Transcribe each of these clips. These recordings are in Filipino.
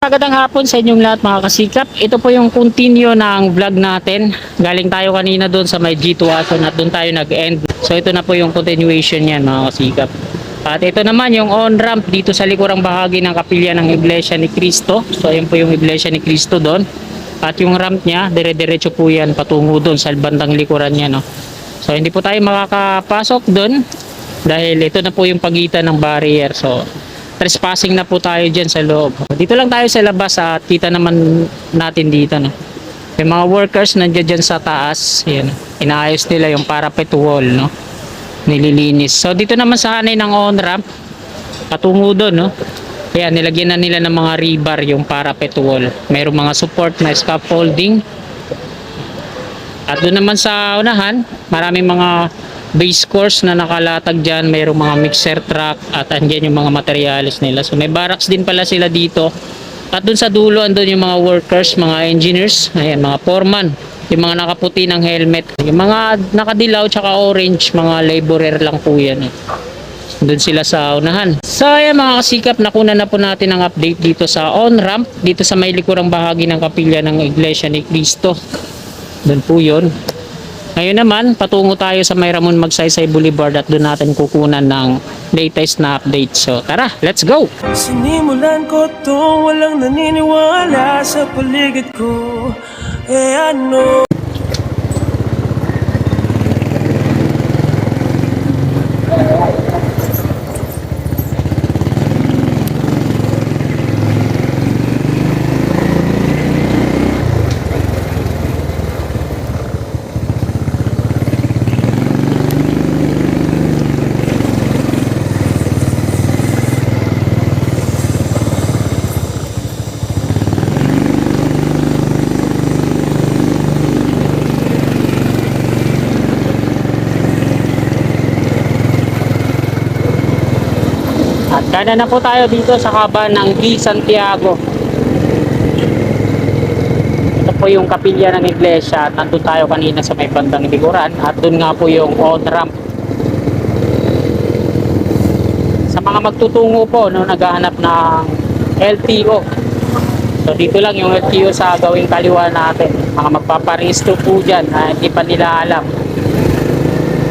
Magandang hapon sa inyong lahat mga kasikap. Ito po yung continue ng vlog natin. Galing tayo kanina doon sa may G2 Ason at doon tayo nag-end. So ito na po yung continuation yan mga kasikap. At ito naman yung on-ramp dito sa likurang bahagi ng kapilya ng Iglesia ni Cristo. So ayun po yung Iglesia ni Cristo doon. At yung ramp niya, dire-diretso po yan patungo doon sa bandang likuran niya. No? So hindi po tayo makakapasok doon dahil ito na po yung pagitan ng barrier. So trespassing na po tayo dyan sa loob. Dito lang tayo sa labas at kita naman natin dito. No? Yung mga workers nandiyan dyan sa taas. Yan, inaayos nila yung parapet wall. No? Nililinis. So dito naman sa hanay ng on-ramp, patungo doon. No? Kaya nilagyan na nila ng mga rebar yung parapet wall. Mayroong mga support na scaffolding. At doon naman sa unahan, maraming mga base course na nakalatag dyan. Mayroong mga mixer truck at andyan yung mga materials nila. So may barracks din pala sila dito. At doon sa dulo, andun yung mga workers, mga engineers, ayan, mga foreman. Yung mga nakaputi ng helmet. Yung mga nakadilaw tsaka orange, mga laborer lang po yan. Doon sila sa unahan. So ayan mga kasikap, nakuna na po natin ang update dito sa on-ramp. Dito sa may likurang bahagi ng kapilya ng Iglesia ni Cristo. Doon po yun. Ngayon naman, patungo tayo sa may Ramon Magsaysay Boulevard at doon natin kukunan ng latest na update. So tara, let's go! Sinimulan ko to, walang naniniwala sa paligid ko. Ano? Dana na po tayo dito sa kaban ng D. Santiago. Ito po yung kapilya ng iglesia at nandun tayo kanina sa may bandang likuran at doon nga po yung on-ramp. Sa mga magtutungo po, no, naghahanap ng LTO. So dito lang yung LTO sa gawing kaliwa natin. Mga magpaparehistro po dyan na hindi pa nila alam.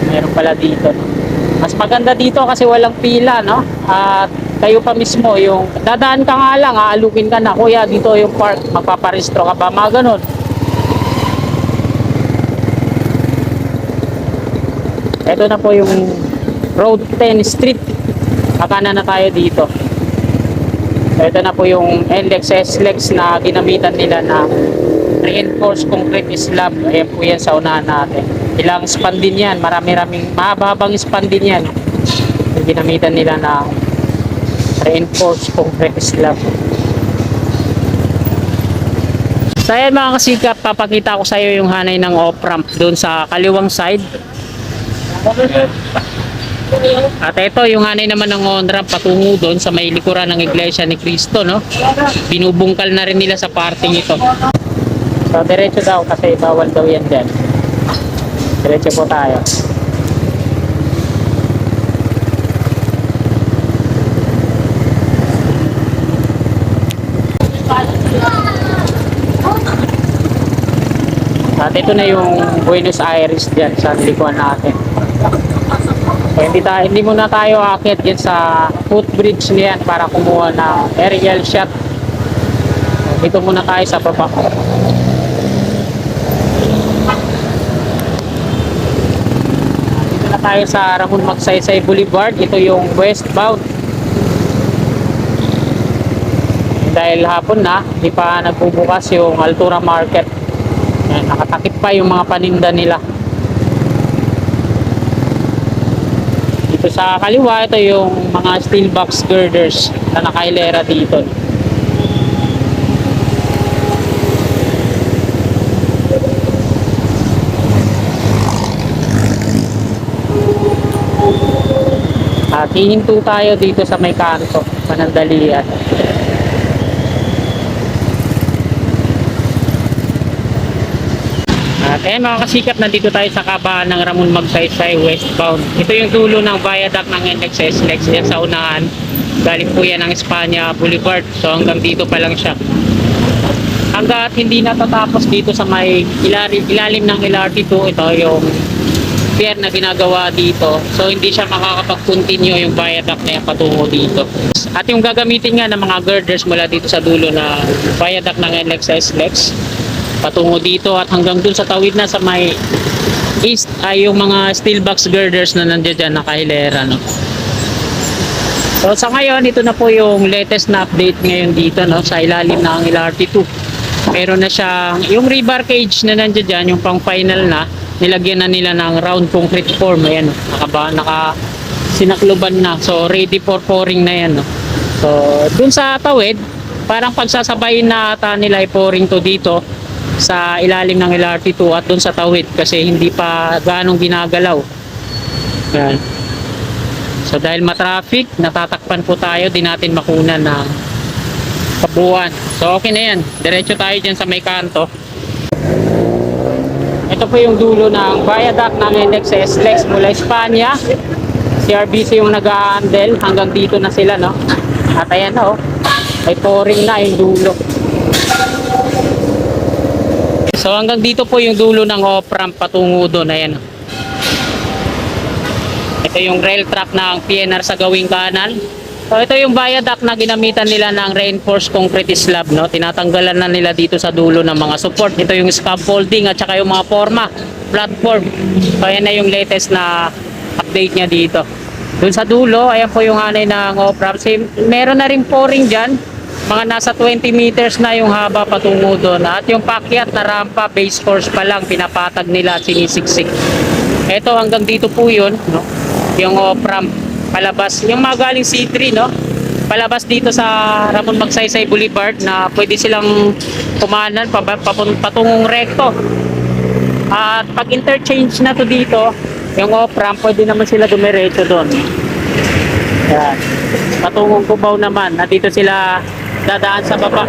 Meron pala dito. Mas maganda dito kasi walang pila, no? At kayo pa mismo, yung dadaan ka nga lang, aalukin ka na, kuya, dito yung park, magpaparehistro ka ba? Mga ganun. Ito na po yung Road 10 Street. Kakana na tayo dito. Ito na po yung NLEX SLEX na ginamitan nila na reinforced concrete slab. Ayan po yan sa unahan natin. Ilang span din yan, marami-raming mahaba-habang span din yan. Yung ginamitan nila na reinforced concrete slab. So ayan mga kasikap, papakita ko sa iyo yung hanay ng off-ramp doon sa kaliwang side. At ito yung hanay naman ng on-ramp patungo doon sa may likuran ng Iglesia ni Cristo, no? Binubungkal na rin nila sa parting ito. So diretso daw kasi bawal daw yan dyan. Diretso po tayo. At ito na yung Buenos Aires dyan sa likuan natin. So, hindi muna tayo aakyat dyan sa footbridge niyan para kumuha ng aerial shot. Dito muna tayo sa baba. Dito na tayo sa Ramon Magsaysay Boulevard. Ito yung westbound. Dahil hapon na, hindi pa nagbubukas yung Altura Market. Ayan, nakatakip pa yung mga paninda nila. Dito sa kaliwa, ito yung mga steel box girders na nakailera dito. At hihinto tayo dito sa may kanto, panandalian. At eh mga kasikap, nandito tayo sa kabahan ng Ramon Magsaysay westbound. Ito yung dulo ng viaduct ng NLEX SLEX yan sa unahan. Galing po yan ng Espanya Boulevard. So hanggang dito pa lang siya. Hanggat hindi natatapos dito sa may ilalim ng LRT2, ito yung pier na ginagawa dito. So hindi siya makakapag-continue yung viaduct na yan patungo dito. At yung gagamitin nga ng mga girders mula dito sa dulo na viaduct ng NLEX SLEX patungo dito at hanggang dun sa tawid na sa may east ay yung mga steel box girders na nandiyan dyan nakahilera, no? So sa ngayon, ito na po yung latest na update ngayon dito, no, sa ilalim ng LRT2. Meron na siyang yung rebar cage na nandiyan dyan, yung pang final na, nilagyan na nila ng round concrete form. Ayan, no, naka sinakluban na. So ready for pouring na yan, no. So dun sa tawid, parang pagsasabayin na ata nila i-pouring to dito sa ilalim ng LRT2 at dun sa tawid kasi hindi pa gaanong ginagalaw. Ayan. So dahil matraffic, natatakpan po tayo, di natin makunan ng kabuuan. So okay na yan, diretso tayo dyan sa may kanto. Ito po yung dulo ng viaduct ng NLEX SLEX mula Espanya. CRBC yung nag-a-handle, hanggang dito na sila, no? At ayan, no, may pouring na yung dulo. So hanggang dito po yung dulo ng off-ramp patungo doon. Ayan. Ito yung rail track ng PNR sa gawing kanan. So ito yung viaduct na ginamitan nila ng reinforced concrete slab, no. Tinatanggalan na nila dito sa dulo ng mga support. Ito yung scaffolding at saka yung mga forma, platform. So ayan na yung latest na update niya dito. Doon sa dulo, ayan po yung hanay ng off-ramp. Meron na rin pouring dyan. Mga nasa 20 meters na yung haba patungo doon. At yung pakyat na rampa, base course pa lang, pinapatag nila at sinisiksik. Ito hanggang dito po yun, no? Yung off-ramp palabas. Yung mga galing C3, no? Palabas dito sa Ramon Magsaysay Boulevard na pwede silang kumanan patungong rekto. At pag interchange na to dito, yung off-ramp, pwede naman sila dumiretso doon. Yan. Patungong Cubao naman, na dito sila dadaan sa baba.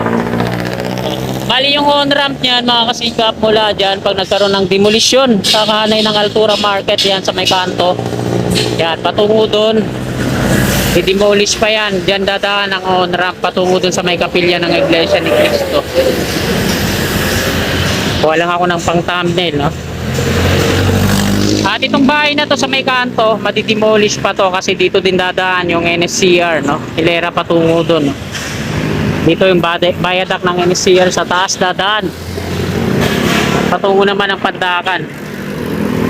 Bali yung on-ramp niyan, mga kasikap, mula dyan pag nagkaroon ng demolisyon sa kahanay ng Altura Market, yan sa may kanto, yan, patungo doon, i-demolish pa yan, dyan dadaan ang on-ramp patungo doon sa may kapilya ng Iglesia ni Cristo. Kuha lang ako ng pang thumbnail, no? At itong bahay na to sa may kanto, madi-demolish pa to kasi dito din dadaan yung NSCR, no? Hilera patungo doon, no? Dito yung viaduct ng NSCR sa taas dadaan. Patungo naman ang Pandakan.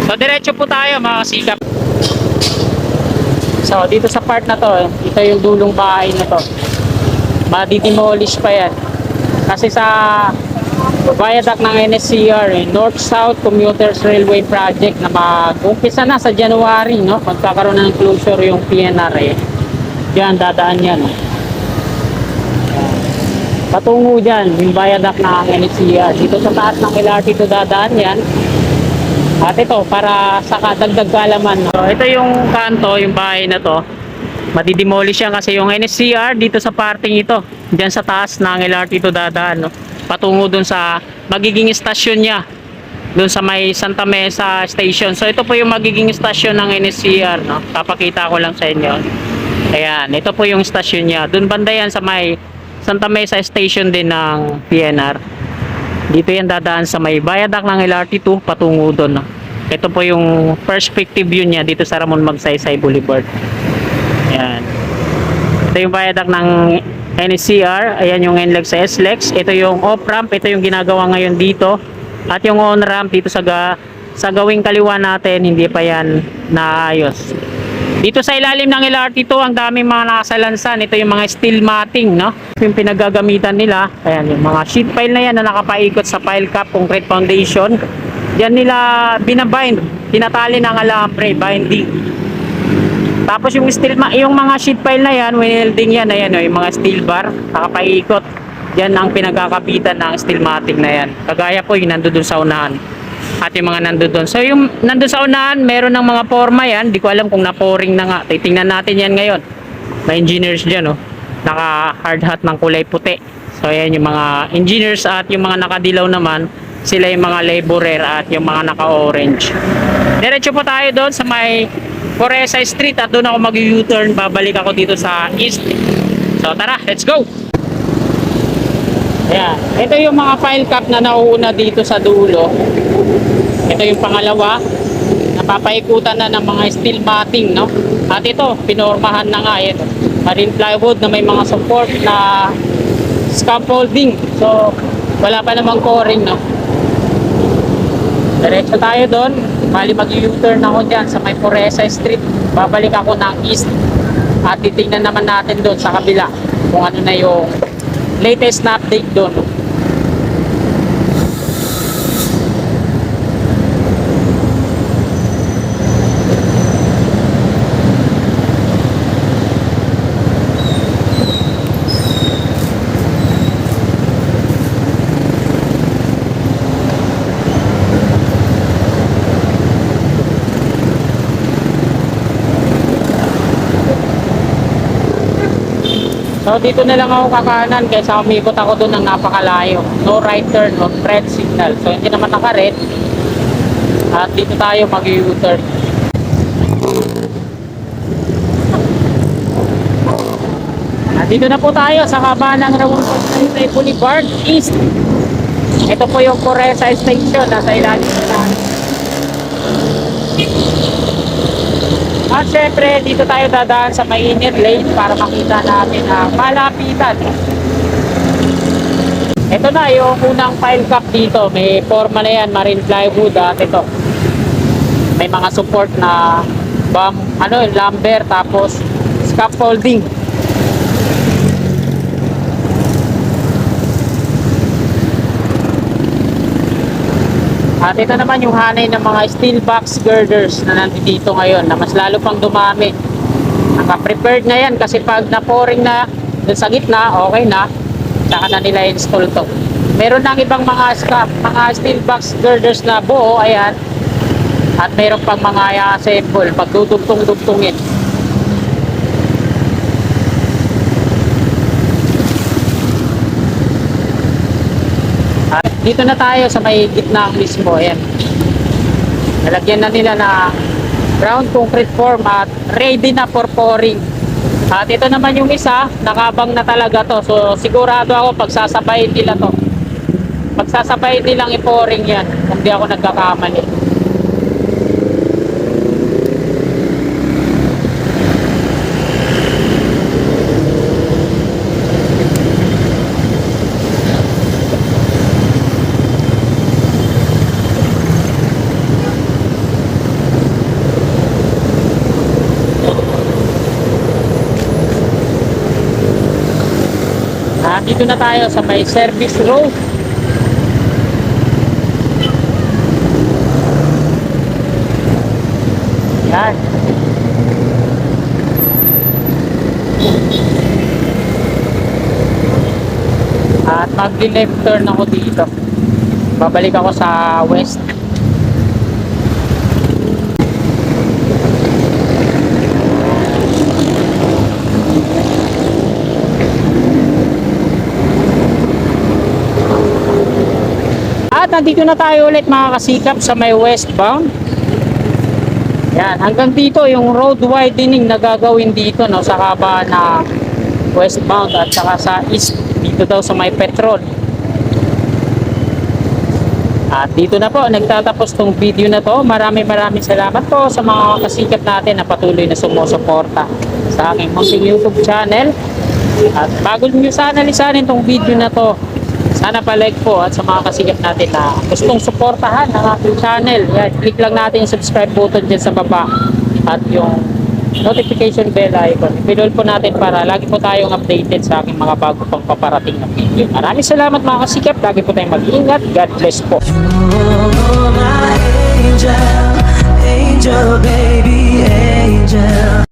So diretso po tayo, mga kasikap. So dito sa part na to, ito yung dulong bahay na to. Madi-demolish pa yan. Kasi sa viaduct ng NSCR, North-South Commuters Railway Project na mag-umpisa na sa January, no? Magkakaroon ng closure yung PNR, eh. Diyan dadaan yan, no? Patungo dyan, yung viaduct ng NHCR. Dito sa taas ng LRT to dadaan yan. At ito, para sa kadagdag kaalaman. So, ito yung kanto, yung bahay na to. Madidemolish yan kasi yung NHCR dito sa parting ito. Dyan sa taas ng LRT to dadaan, no? Patungo dun sa magiging stasyon niya. Dun sa may Santa Mesa Station. So, ito po yung magiging stasyon ng NHCR, no? Papakita ko lang sa inyo. Ayan, ito po yung stasyon niya. Dun banda yan sa may Santa Mesa Station din ng PNR. Dito yan dadaan sa may viaduct ng LRT2 patungo doon, no? Ito po yung perspective view niya dito sa Ramon Magsaysay Boulevard. Ayan. Ito yung viaduct ng NSCR. Ayan yung NLEX sa SLEX. Ito yung off-ramp. Ito yung ginagawa ngayon dito. At yung on-ramp dito sa gawing kaliwa natin, hindi pa yan naayos. Dito sa ilalim ng LRT2, ang daming mga nakasalansan. Ito yung mga steel matting, no? Yung pinagagamitan nila. Ayan, yung mga sheet pile na yan na nakapaikot sa pile cap, concrete foundation. Diyan nila binabind, tinatali ng alambre, binding. Tapos yung yung mga sheet pile na yan, welding yan, ayan, yung mga steel bar, nakapaikot. Diyan ang pinagkakapitan ng steel matting na yan. Kagaya po yung nandoon sa unahan. At yung mga nandun. So yung nandun sa unahan, meron ng mga forma yan. Di ko alam kung na-pouring na nga. Titingnan natin yan ngayon. May engineers dyan, oh. Naka hard hat ng kulay puti. So ayan yung mga engineers at yung mga nakadilaw naman. Sila yung mga laborer at yung mga naka-orange. Diretso po tayo doon sa may Foresa Street at doon ako mag-U-turn. Babalik ako dito sa east. So tara, let's go! Ayan. Ito yung mga file cap na nauuna dito sa dulo. Ito yung pangalawa. Napapaikutan na ng mga steel matting, no? At ito, pinormahan na nga. Ito. Marine plywood na may mga support na scaffolding. So, wala pa namang coring, no? Diretso tayo doon. Bali mag-U-turn ako dyan sa may Foresa Street. Babalik ako ng east. At titingnan naman natin doon sa kabila kung ano na yung latest na update doon. So dito na lang ako kakanan kaysa umikot ako doon ng napakalayo. No right turn, no red signal. So hindi naman naka-red. At dito tayo mag-U-turn. At dito na po tayo sa kaba ng Raul Boulevard East. Ito po yung Foresa Station. Nasa ilalim na. At syempre, dito tayo dadaan sa may inner lane para makita natin ang malapitan. Ito na yung unang file cap dito. May forma na yan, marine plywood at ito. May mga support na lumber tapos scaffolding. At ito naman yung hanay ng mga steel box girders na nandito ngayon na mas lalo pang dumami. Naka-prepared na yan kasi pag na-pouring na dun sa gitna, okay na. Saka na nila install to. Meron ng ibang mga steel box girders na buo, ayan. At meron pang mga assemble pag dudugtong-dugtungin. At dito na tayo sa may gitna mismo. Ayan. Nalagyan na nila na ground concrete form at ready na for pouring. At ito naman yung isa, nakabang na talaga to. So sigurado ako pagsasabayin nila to. Pagsasabayin nilang i-pouring yan kung di ako nagkakamali. Dito na tayo sa may service road. Yan. At mag-left turn ako dito. Babalik ako sa west. At nandito na tayo ulit mga kasikap sa may westbound. Yan, hanggang dito yung road widening na gagawin dito, no, sa kaba na westbound at saka sa east dito daw sa may Petrol. At dito na po nagtatapos tong video na to. Maraming salamat po sa mga kasikap natin na patuloy na sumusuporta sa aking munting YouTube channel. At bago nyo sana lisanin tong video na to, sana pa-like po. At sa mga kasikap natin na gustong suportahan ng ating channel, yan, click lang natin yung subscribe button dyan sa baba at yung notification bell icon. I-pinol po natin para lagi po tayong updated sa aking mga bago pang paparating na video. Maraming salamat mga kasikap. Lagi po tayong mag-ingat. God bless po. Oh, my angel, angel, baby, angel.